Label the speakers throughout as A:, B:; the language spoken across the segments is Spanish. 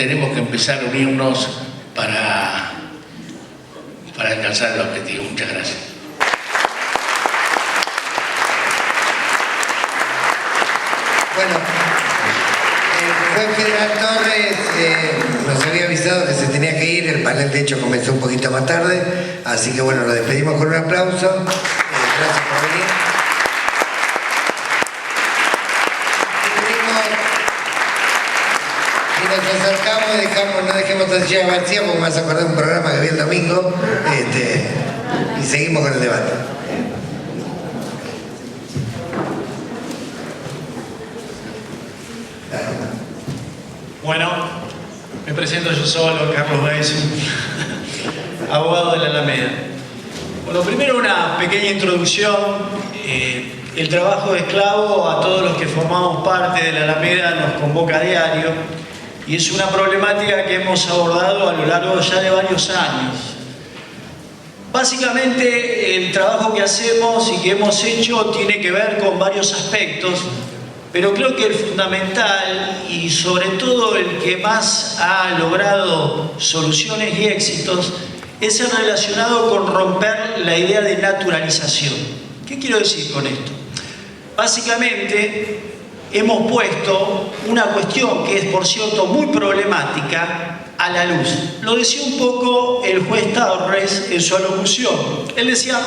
A: tenemos que empezar a unirnos para alcanzar el objetivo. Muchas gracias.
B: Bueno, el juez Federal Torres nos había avisado que se tenía que ir, el panel de hecho comenzó un poquito más tarde, así que bueno, lo despedimos con un aplauso. Gracias por venir. Y nos acercamos y no dejemos la silla vacía porque me vas a acordar de un programa que vi el domingo y seguimos con el debate.
C: Bueno, me presento yo solo, Carlos Beisu, abogado de la Alameda. Bueno, primero una pequeña introducción. El trabajo de esclavo a todos los que formamos parte de la Alameda nos convoca a diario y es una problemática que hemos abordado a lo largo ya de varios años. Básicamente el trabajo que hacemos y que hemos hecho tiene que ver con varios aspectos, pero creo que el fundamental y sobre todo el que más ha logrado soluciones y éxitos es el relacionado con romper la idea de naturalización. ¿Qué quiero decir con esto? Básicamente hemos puesto una cuestión que es, por cierto, muy problemática a la luz. Lo decía un poco el juez Torres en su alocución. Él decía,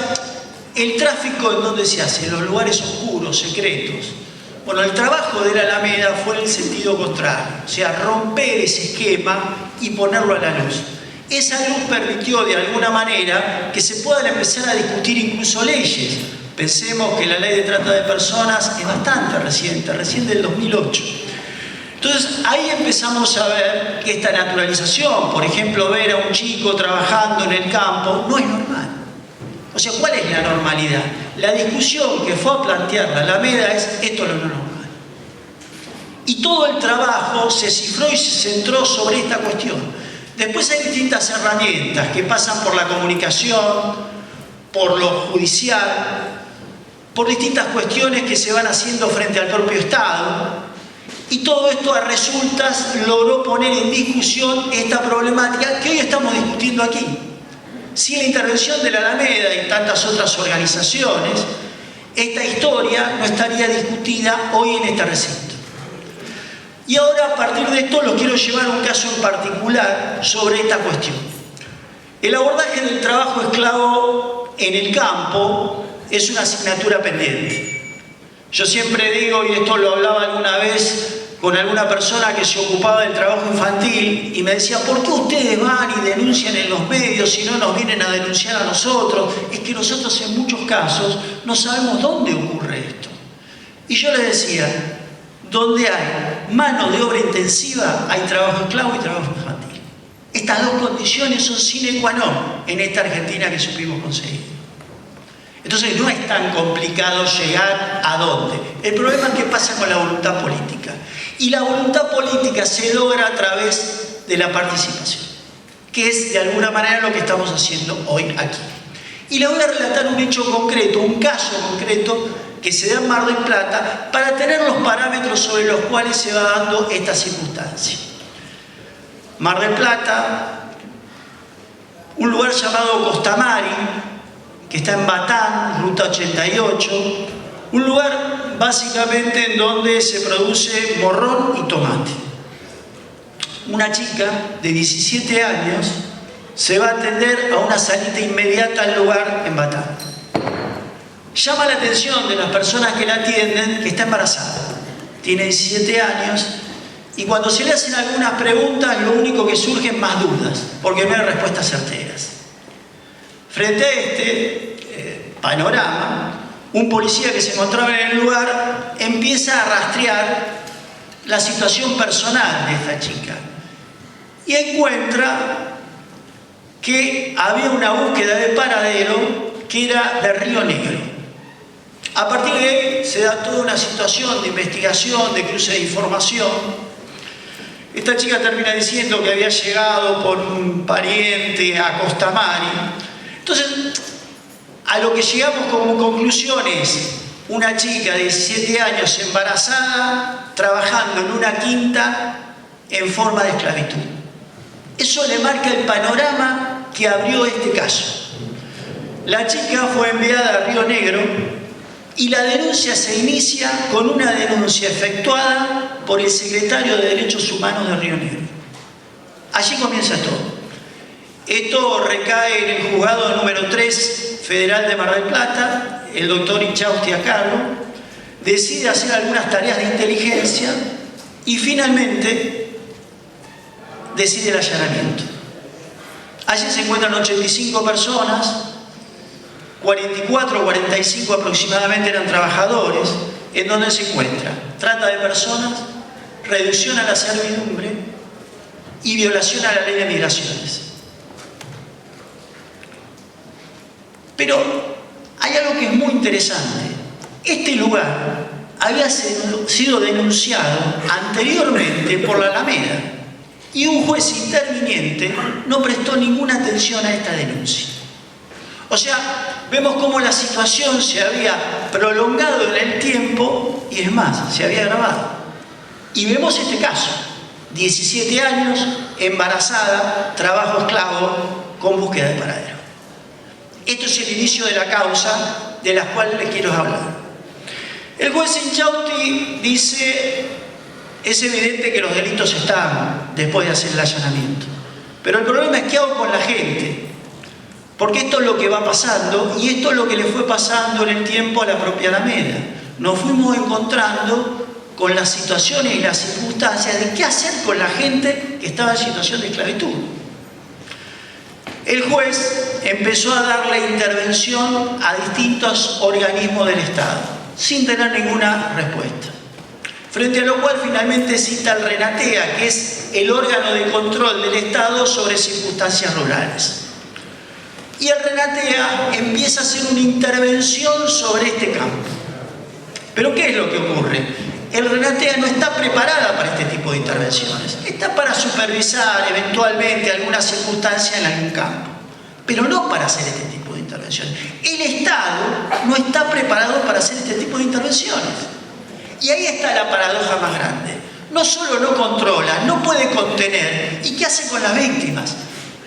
C: el tráfico en donde se hace, en los lugares oscuros, secretos. Bueno, el trabajo de la Alameda fue en el sentido contrario, o sea, romper ese esquema y ponerlo a la luz. Esa luz permitió de alguna manera que se puedan empezar a discutir incluso leyes. Pensemos que la ley de trata de personas es bastante reciente, recién del 2008. Entonces ahí empezamos a ver que esta naturalización, por ejemplo, ver a un chico trabajando en el campo, no es normal. O sea, ¿cuál es la normalidad? La discusión que fue a plantear la Alameda es esto es lo normal. Y todo el trabajo se cifró y se centró sobre esta cuestión. Después hay distintas herramientas que pasan por la comunicación, por lo judicial, por distintas cuestiones que se van haciendo frente al propio Estado. Y todo esto a resultas logró poner en discusión esta problemática que hoy estamos discutiendo aquí. Sin la intervención de la Alameda y tantas otras organizaciones, esta historia no estaría discutida hoy en este recinto. Y ahora, a partir de esto, lo quiero llevar a un caso en particular sobre esta cuestión. El abordaje del trabajo esclavo en el campo es una asignatura pendiente. Yo siempre digo, y esto lo hablaba alguna vez con alguna persona que se ocupaba del trabajo infantil y me decía, ¿por qué ustedes van y denuncian en los medios y no nos vienen a denunciar a nosotros? Es que nosotros en muchos casos no sabemos dónde ocurre esto. Y yo les decía, donde hay mano de obra intensiva hay trabajo esclavo y trabajo infantil. Estas dos condiciones son sine qua non en esta Argentina que supimos conseguir. Entonces no es tan complicado llegar a dónde. El problema es qué pasa con la voluntad política. Y la voluntad política se logra a través de la participación, que es de alguna manera lo que estamos haciendo hoy aquí. Y le voy a relatar un hecho concreto, un caso concreto que se da en Mar del Plata para tener los parámetros sobre los cuales se va dando esta circunstancia. Mar del Plata, un lugar llamado Costamari, que está en Batán, ruta 88, un lugar básicamente en donde se produce morrón y tomate. Una chica de 17 años se va a atender a una salida inmediata al lugar en Batán. Llama la atención de las personas que la atienden que está embarazada. Tiene 17 años y cuando se le hacen algunas preguntas lo único que surge es más dudas, porque no hay respuestas certeras. Frente a este panorama, un policía que se encontraba en el lugar empieza a rastrear la situación personal de esta chica y encuentra que había una búsqueda de paradero que era de Río Negro. A partir de ahí se da toda una situación de investigación, de cruce de información. Esta chica termina diciendo que había llegado por un pariente a Costamari. Entonces, a lo que llegamos como conclusión es una chica de 17 años embarazada, trabajando en una quinta en forma de esclavitud. Eso le marca el panorama que abrió este caso. La chica fue enviada a Río Negro y la denuncia se inicia con una denuncia efectuada por el secretario de Derechos Humanos de Río Negro. Allí comienza todo. Esto recae en el juzgado número 3 federal de Mar del Plata. El doctor Inchausti a cargo decide hacer algunas tareas de inteligencia y finalmente decide el allanamiento. Allí se encuentran 85 personas, 44 o 45 aproximadamente eran trabajadores, en donde se encuentra trata de personas, reducción a la servidumbre y violación a la ley de migraciones. Pero hay algo que es muy interesante. Este lugar había sido denunciado anteriormente por la Alameda y un juez interviniente no prestó ninguna atención a esta denuncia. O sea, vemos cómo la situación se había prolongado en el tiempo y es más, se había agravado. Y vemos este caso, 17 años, embarazada, trabajo esclavo con búsqueda de paradero. Esto es el inicio de la causa de la cual les quiero hablar. El juez Inchausti dice, es evidente que los delitos están después de hacer el allanamiento. Pero el problema es qué hago con la gente. Porque esto es lo que va pasando y esto es lo que le fue pasando en el tiempo a la propia Alameda. Nos fuimos encontrando con las situaciones y las circunstancias de qué hacer con la gente que estaba en situación de esclavitud. El juez empezó a darle intervención a distintos organismos del Estado, sin tener ninguna respuesta. Frente a lo cual finalmente cita al RENATEA, que es el órgano de control del Estado sobre circunstancias rurales. Y el RENATEA empieza a hacer una intervención sobre este campo. ¿Pero qué es lo que ocurre? El RENATEA no está preparada para este tipo de intervenciones. Está para supervisar eventualmente alguna circunstancia en algún campo, pero no para hacer este tipo de intervenciones. El Estado no está preparado para hacer este tipo de intervenciones. Y ahí está la paradoja más grande. No solo no controla, no puede contener. ¿Y qué hace con las víctimas?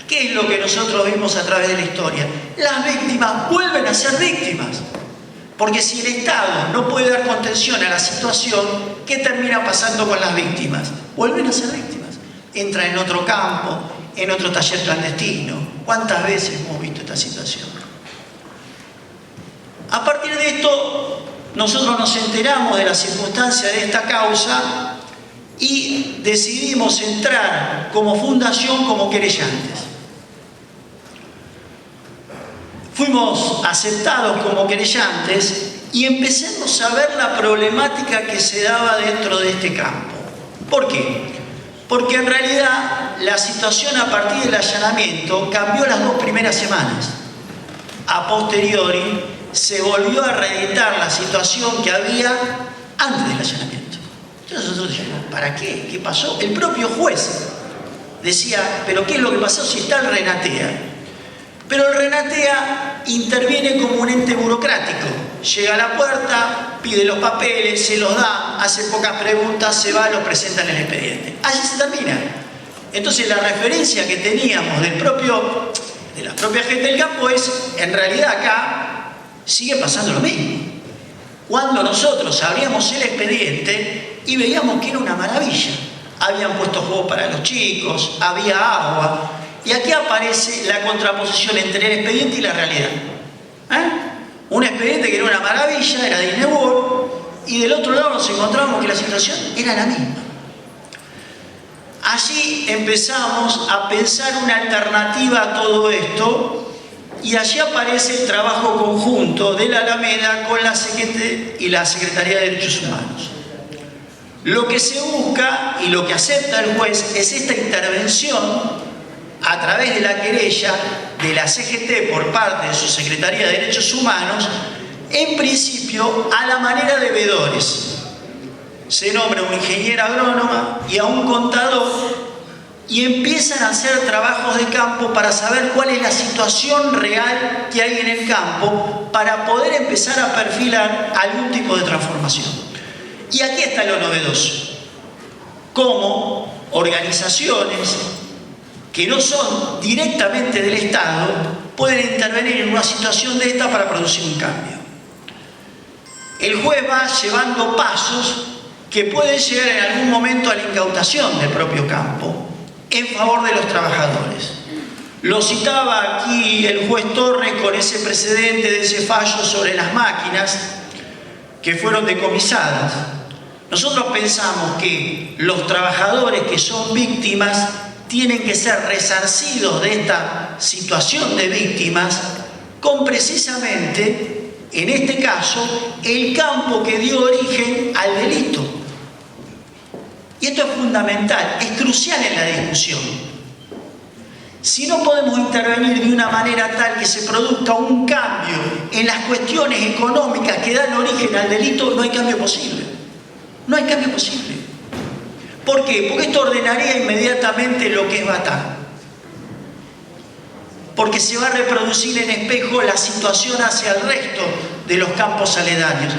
C: ¿Qué es lo que nosotros vimos a través de la historia? Las víctimas vuelven a ser víctimas. Porque si el Estado no puede dar contención a la situación, ¿qué termina pasando con las víctimas? Vuelven a ser víctimas. Entran en otro campo, en otro taller clandestino. ¿Cuántas veces hemos visto esta situación? A partir de esto, nosotros nos enteramos de la circunstancia de esta causa y decidimos entrar como fundación, como querellantes. Fuimos aceptados como querellantes y empezamos a ver la problemática que se daba dentro de este campo. ¿Por qué? Porque en realidad la situación a partir del allanamiento cambió las 2 primeras semanas. A posteriori se volvió a reeditar la situación que había antes del allanamiento. Entonces nosotros dijimos, ¿para qué? ¿Qué pasó? El propio juez decía, ¿pero qué es lo que pasó si está el RENATEA? Pero el RENATEA interviene como un ente burocrático. Llega a la puerta, pide los papeles, se los da, hace pocas preguntas, se va, los presenta en el expediente. Allí se termina. Entonces la referencia que teníamos de la propia gente del campo es, en realidad acá sigue pasando lo mismo. Cuando nosotros abríamos el expediente y veíamos que era una maravilla. Habían puesto juegos para los chicos, había agua. Y aquí aparece la contraposición entre el expediente y la realidad. Un expediente que era una maravilla, era de INEBOR, y del otro lado nos encontramos que la situación era la misma. Allí empezamos a pensar una alternativa a todo esto, y allí aparece el trabajo conjunto de la Alameda con la CGT y la Secretaría de Derechos Humanos. Lo que se busca y lo que acepta el juez es esta intervención a través de la querella de la CGT por parte de su Secretaría de Derechos Humanos, en principio a la manera de veedores. Se nombra una ingeniera agrónoma y a un contador y empiezan a hacer trabajos de campo para saber cuál es la situación real que hay en el campo para poder empezar a perfilar algún tipo de transformación. Y aquí está lo novedoso. Cómo organizaciones que no son directamente del Estado pueden intervenir en una situación de esta para producir un cambio. El juez va llevando pasos que pueden llegar en algún momento a la incautación del propio campo en favor de los trabajadores. Lo citaba aquí el juez Torres con ese precedente de ese fallo sobre las máquinas que fueron decomisadas. Nosotros pensamos que los trabajadores que son víctimas tienen que ser resarcidos de esta situación de víctimas con precisamente, en este caso, el campo que dio origen al delito. Y esto es fundamental, es crucial en la discusión. Si no podemos intervenir de una manera tal que se produzca un cambio en las cuestiones económicas que dan origen al delito, no hay cambio posible. No hay cambio posible. ¿Por qué? Porque esto ordenaría inmediatamente lo que es Batán. Porque se va a reproducir en espejo la situación hacia el resto de los campos aledaños.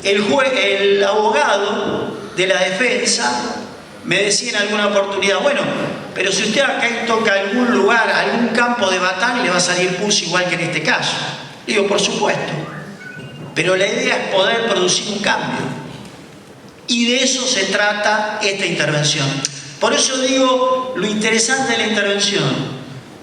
C: El abogado de la defensa me decía en alguna oportunidad, bueno, pero si usted acá toca algún lugar, algún campo de Batán, le va a salir pus igual que en este caso. Digo, por supuesto. Pero la idea es poder producir un cambio. Y de eso se trata esta intervención. Por eso digo lo interesante de la intervención.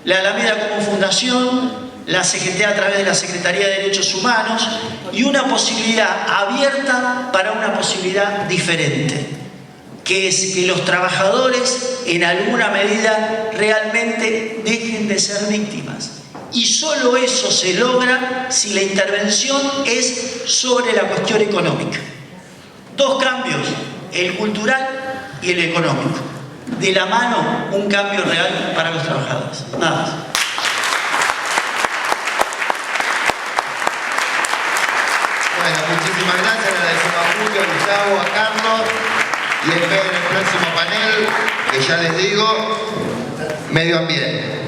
C: La Alameda como fundación, la CGT a través de la Secretaría de Derechos Humanos y una posibilidad abierta para una posibilidad diferente, que es que los trabajadores en alguna medida realmente dejen de ser víctimas. Y solo eso se logra si la intervención es sobre la cuestión económica. Dos cambios, el cultural y el económico. De la mano, un cambio real para los trabajadores. Nada más.
D: Bueno, muchísimas gracias. Le agradecemos a Julio, a Gustavo, a Carlos. Y espero en el próximo panel, que ya les digo, medio ambiente.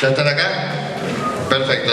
D: ¿Ya están acá? Perfecto.